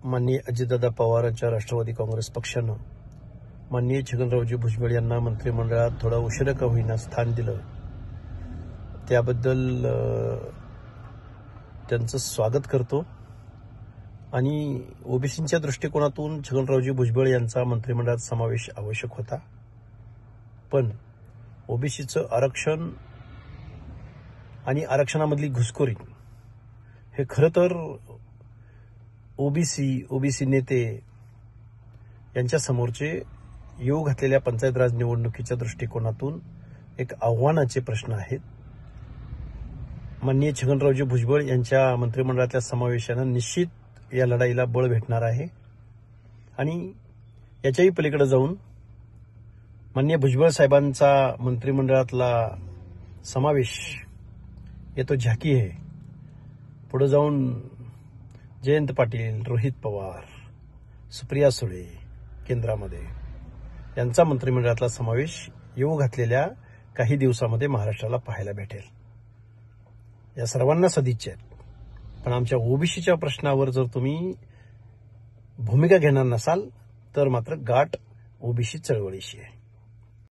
माननीय अजितदादा पवारांच्या राष्ट्रवादी काँग्रेस पक्षानं माननीय छगनरावजी भुजबळ यांना मंत्रिमंडळात थोडा उशिरा का होईना स्थान दिलं, त्याबद्दल त्यांचं स्वागत करतो. आणि ओबीसींच्या दृष्टिकोनातून छगनरावजी भुजबळ यांचा मंत्रिमंडळात समावेश आवश्यक होता. पण ओबीसीचं आरक्षण आणि आरक्षणामधली घुसखोरी हे खरं तर ओबीसी नेते यांच्या समोरचे येऊ घातलेल्या पंचायत राज निवडणुकीच्या दृष्टिकोनातून एक आव्हानाचे प्रश्न आहेत. माननीय छगनरावजी भुजबळ यांच्या मंत्रिमंडळातल्या समावेशानं निश्चित या लढाईला बळ भेटणार आहे. आणि याच्याही पलीकडे जाऊन माननीय भुजबळ साहेबांचा मंत्रिमंडळातला समावेश येतो झाकी आहे. पुढे जाऊन जयंत पाटील, रोहित पवार, सुप्रिया सुळे केंद्रामध्ये यांचा मंत्रिमंडळातला समावेश येऊ घातलेल्या काही दिवसामध्ये महाराष्ट्राला पाहायला भेटेल. या सर्वांना सदिच्छा आहेत. पण आमच्या ओबीसीच्या प्रश्नावर जर तुम्ही भूमिका घेणार नसाल तर मात्र गाठ ओबीसी चळवळीशी आहे.